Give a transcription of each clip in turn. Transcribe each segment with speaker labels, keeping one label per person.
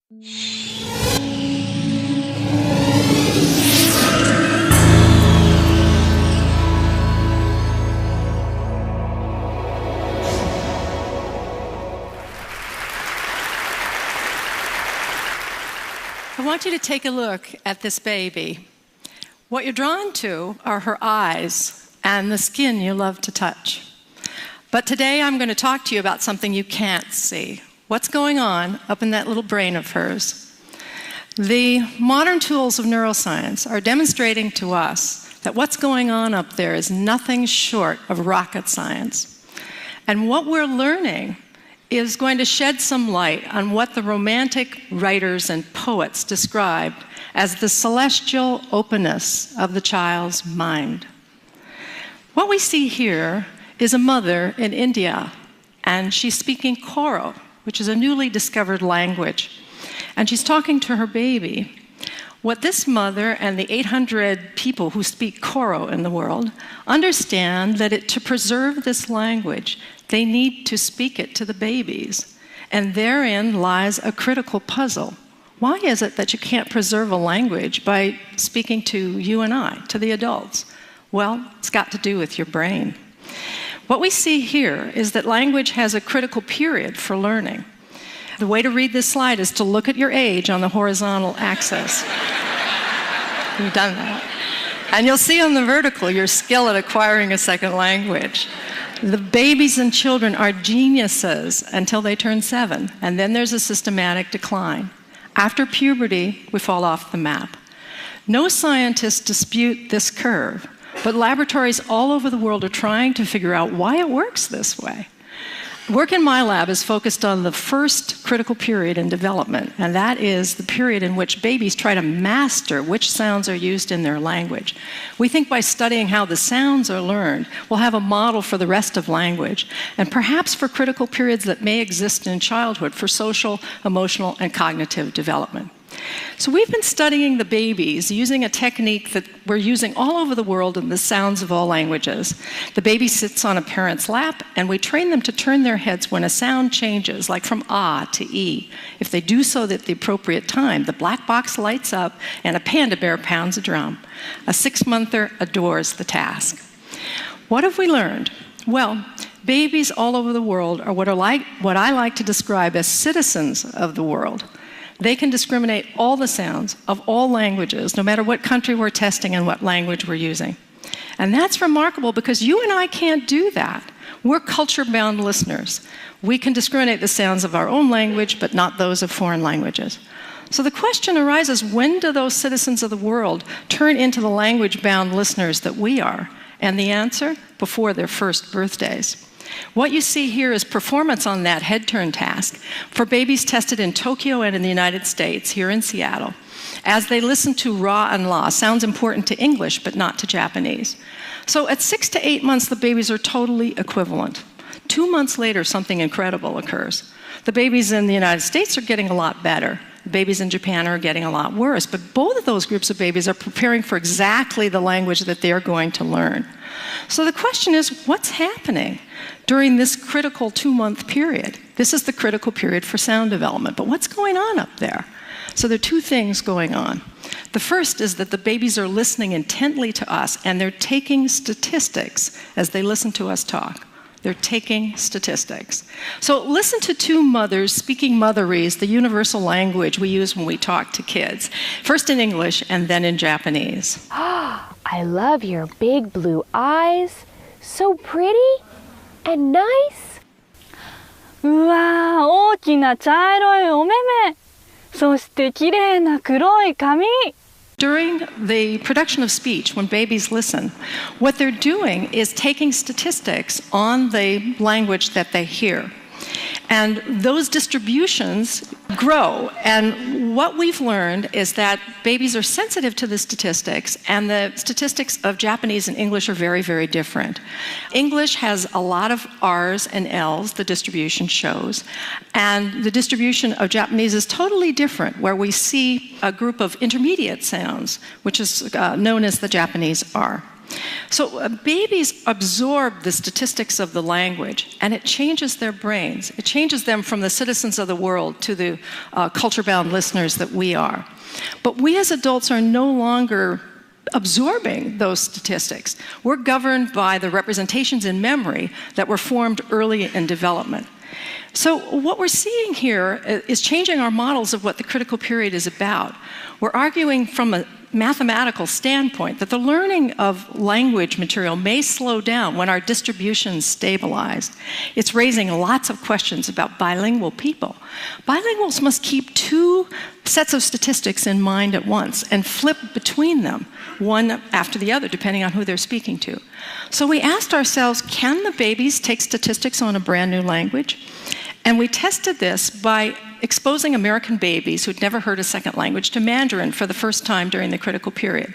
Speaker 1: I want you to take a look at this baby. What you're drawn to are her eyes and the skin you love to touch. But today I'm going to talk to you about something you can't see. What's going on up in that little brain of hers? The modern tools of neuroscience are demonstrating to us that what's going on up there is nothing short of rocket science. And what we're learning is going to shed some light on what the Romantic writers and poets described as the celestial openness of the child's mind. What we see here is a mother in India, and she's speaking Koro, which is a newly discovered language. And she's talking to her baby. What this mother and the 800 people who speak Koro in the world understand that to preserve this language, they need to speak it to the babies. And therein lies a critical puzzle. Why is it that you can't preserve a language by speaking to you and I, to the adults? Well, it's got to do with your brain. What we see here is that language has a critical period for learning. The way to read this slide is to look at your age on the horizontal axis. You've done that. And you'll see on the vertical your skill at acquiring a second language. The babies and children are geniuses until they turn 7, and then there's a systematic decline. After puberty, we fall off the map. No scientists dispute this curve, but laboratories all over the world are trying to figure out why it works this way. Work in my lab is focused on the first critical period in development, and that is the period in which babies try to master which sounds are used in their language. We think by studying how the sounds are learned, we'll have a model for the rest of language, and perhaps for critical periods that may exist in childhood for social, emotional, and cognitive development. So we've been studying the babies using a technique that we're using all over the world in the sounds of all languages. The baby sits on a parent's lap, and we train them to turn their heads when a sound changes, like from ah to e. If they do so at the appropriate time, the black box lights up and a panda bear pounds a drum. A 6-monther adores the task. What have we learned? Well, babies all over the world are what I like to describe as citizens of the world. They can discriminate all the sounds of all languages, no matter what country we're testing and what language we're using. And that's remarkable because you and I can't do that. We're culture-bound listeners. We can discriminate the sounds of our own language, but not those of foreign languages. So the question arises, when do those citizens of the world turn into the language-bound listeners that we are? And the answer? Before their first birthdays. What you see here is performance on that head turn task for babies tested in Tokyo and in the United States, here in Seattle, as they listen to ra and la, sounds important to English but not to Japanese. So at 6 to 8 months, the babies are totally equivalent. 2 months later, something incredible occurs. The babies in the United States are getting a lot better. The babies in Japan are getting a lot worse. But both of those groups of babies are preparing for exactly the language that they're going to learn. So the question is, what's happening during this critical 2-month period? This is the critical period for sound development. But what's going on up there? So there are 2 things going on. The first is that the babies are listening intently to us, and they're taking statistics as they listen to us talk. They're taking statistics. So listen to 2 mothers speaking motherese, the universal language we use when we talk to kids. First in English and then in Japanese.
Speaker 2: I love your big blue eyes. So pretty and nice.
Speaker 3: うわー、大きな茶色いお目目。そして綺麗な黒い髪。
Speaker 1: During the production of speech, when babies listen, what they're doing is taking statistics on the language that they hear. And those distributions grow. And what we've learned is that babies are sensitive to the statistics, and the statistics of Japanese and English are very, very different. English has a lot of R's and L's, the distribution shows, and the distribution of Japanese is totally different, where we see a group of intermediate sounds, which is known as the Japanese R. So babies absorb the statistics of the language, and it changes their brains. It changes them from the citizens of the world to the culture-bound listeners that we are. But we as adults are no longer absorbing those statistics. We're governed by the representations in memory that were formed early in development. So what we're seeing here is changing our models of what the critical period is about. We're arguing from a mathematical standpoint that the learning of language material may slow down when our distribution's stabilized. It's raising lots of questions about bilingual people. Bilinguals must keep two sets of statistics in mind at once and flip between them, one after the other, depending on who they're speaking to. So we asked ourselves, can the babies take statistics on a brand new language? And we tested this by exposing American babies who'd never heard a second language to Mandarin for the first time during the critical period.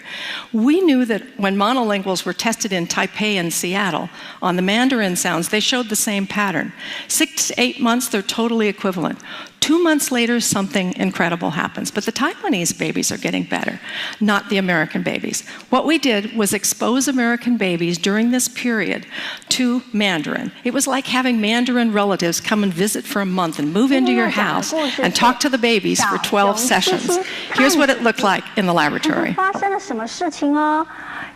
Speaker 1: We knew that when monolinguals were tested in Taipei and Seattle on the Mandarin sounds, they showed the same pattern. 6 to 8 months, they're totally equivalent. 2 months later, something incredible happens. But the Taiwanese babies are getting better, not the American babies. What we did was expose American babies during this period to Mandarin. It was like having Mandarin relatives come and visit for a month and move into your house and talk to the babies for 12 sessions. Here's what it looked like in the laboratory.
Speaker 4: 发生了什么事情哦？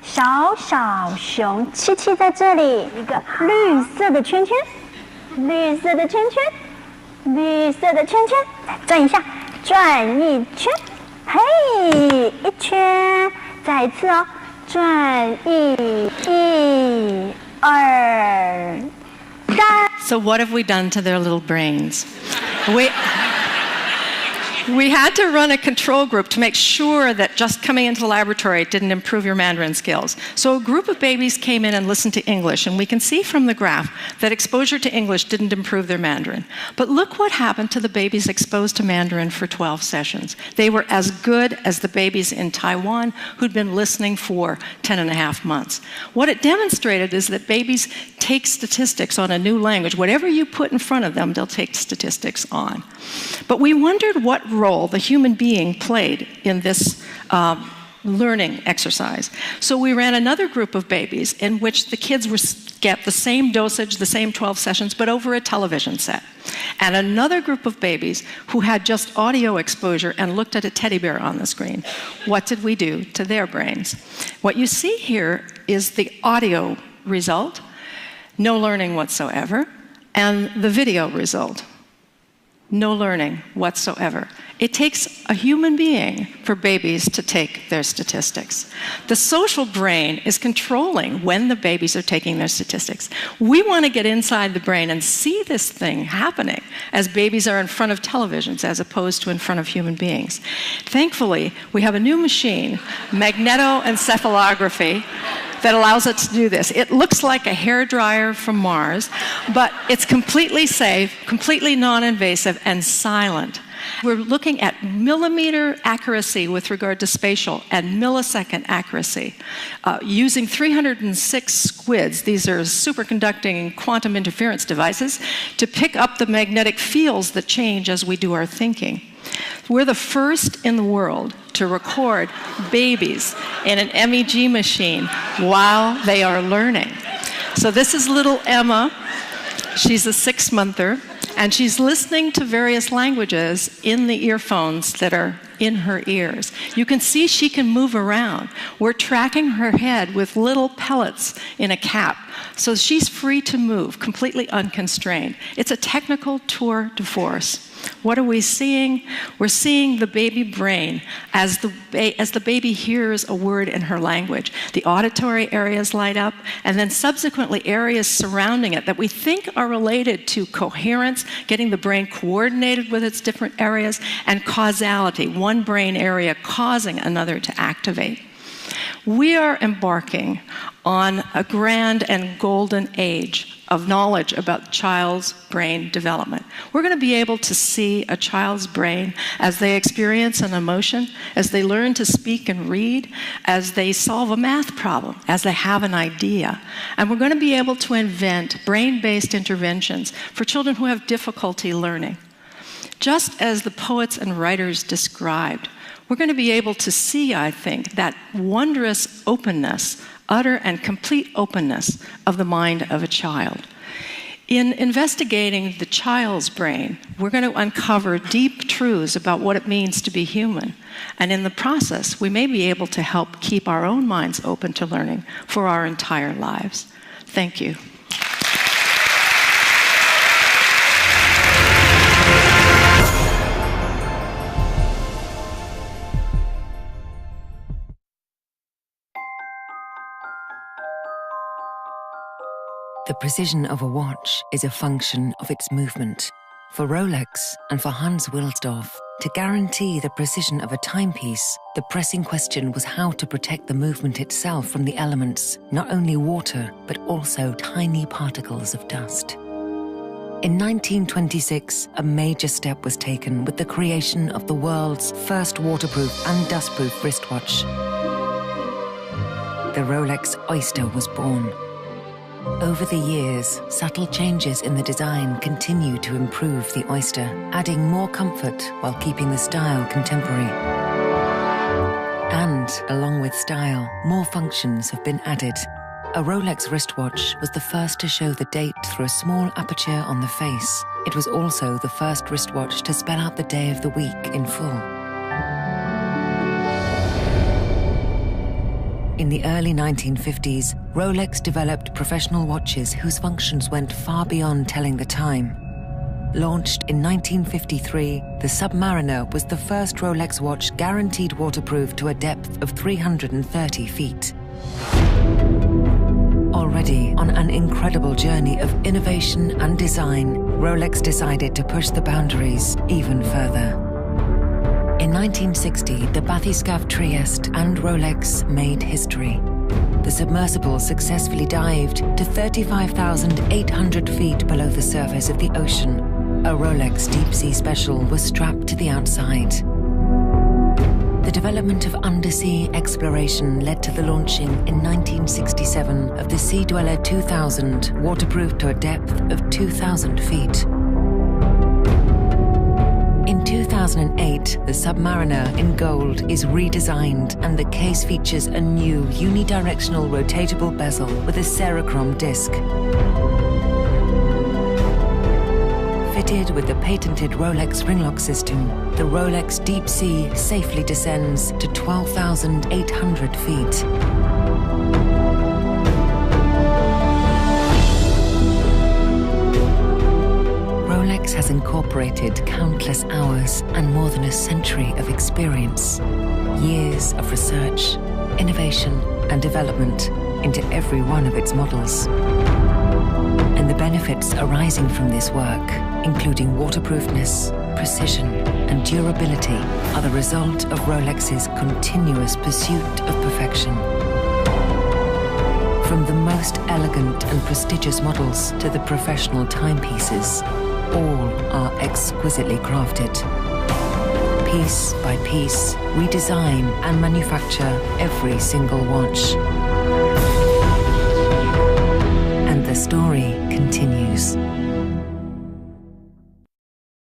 Speaker 4: 小小熊七七在这里，一个绿色的圈圈，绿色的圈圈。绿色的圈圈，再转一下，转一圈，嘿，一圈，再一次哦，转一二三。
Speaker 1: So what have we done to their little brains? We had to run a control group to make sure that just coming into the laboratory didn't improve your Mandarin skills. So a group of babies came in and listened to English, and we can see from the graph that exposure to English didn't improve their Mandarin. But look what happened to the babies exposed to Mandarin for 12 sessions. They were as good as the babies in Taiwan who'd been listening for 10 and a half months. What it demonstrated is that babies take statistics on a new language. Whatever you put in front of them, they'll take statistics on. But we wondered what role the human being played in this learning exercise. So we ran another group of babies in which the kids were get the same dosage, the same 12 sessions, but over a television set. And another group of babies who had just audio exposure and looked at a teddy bear on the screen. What did we do to their brains? What you see here is the audio result, no learning whatsoever, and the video result. No learning whatsoever. It takes a human being for babies to take their statistics. The social brain is controlling when the babies are taking their statistics. We want to get inside the brain and see this thing happening as babies are in front of televisions as opposed to in front of human beings. Thankfully, we have a new machine, magnetoencephalography, that allows us to do this. It looks like a hairdryer from Mars, but it's completely safe, completely non-invasive, and silent. We're looking at millimeter accuracy with regard to spatial and millisecond accuracy using 306 squids. These are superconducting quantum interference devices to pick up the magnetic fields that change as we do our thinking. We're the first in the world to record babies in an MEG machine while they are learning. So this is little Emma. She's a 6-monther, and she's listening to various languages in the earphones that are in her ears. You can see she can move around. We're tracking her head with little pellets in a cap, so she's free to move, completely unconstrained. It's a technical tour de force. What are we seeing? We're seeing the baby brain as the baby hears a word in her language. The auditory areas light up, and then subsequently areas surrounding it that we think are related to coherence, getting the brain coordinated with its different areas, and causality, one brain area causing another to activate. We are embarking on a grand and golden age of knowledge about child's brain development. We're going to be able to see a child's brain as they experience an emotion, as they learn to speak and read, as they solve a math problem, as they have an idea. And we're going to be able to invent brain-based interventions for children who have difficulty learning. Just as the poets and writers described, we're going to be able to see, I think, that wondrous openness utter and complete openness of the mind of a child. In investigating the child's brain, we're going to uncover deep truths about what it means to be human. And in the process, we may be able to help keep our own minds open to learning for our entire lives. Thank you.
Speaker 5: The precision of a watch is a function of its movement. For Rolex and for Hans Wilsdorf, to guarantee the precision of a timepiece, the pressing question was how to protect the movement itself from the elements, not only water, but also tiny particles of dust. In 1926, a major step was taken with the creation of the world's first waterproof and dustproof wristwatch. The Rolex Oyster was born. Over the years, subtle changes in the design continue to improve the Oyster, adding more comfort while keeping the style contemporary. And, along with style, more functions have been added. A Rolex wristwatch was the first to show the date through a small aperture on the face. It was also the first wristwatch to spell out the day of the week in full. In the early 1950s, Rolex developed professional watches whose functions went far beyond telling the time. Launched in 1953, the Submariner was the first Rolex watch guaranteed waterproof to a depth of 330 feet. Already on an incredible journey of innovation and design, Rolex decided to push the boundaries even further. In 1960, the bathyscaphe Trieste and Rolex made history. The submersible successfully dived to 35,800 feet below the surface of the ocean. A Rolex Deep Sea Special was strapped to the outside. The development of undersea exploration led to the launching in 1967 of the Sea Dweller 2000, waterproof to a depth of 2,000 feet. In 2008, the Submariner in gold is redesigned and the case features a new unidirectional rotatable bezel with a Cerachrom disc. Fitted with the patented Rolex ringlock system, the Rolex Deep Sea safely descends to 12,800 feet. Rolex has incorporated countless hours and more than a century of experience, years of research, innovation, and development into every one of its models. And the benefits arising from this work, including waterproofness, precision, and durability, are the result of Rolex's continuous pursuit of perfection. From the most elegant and prestigious models to the professional timepieces, all are exquisitely crafted. Piece by piece, we design and manufacture every single watch.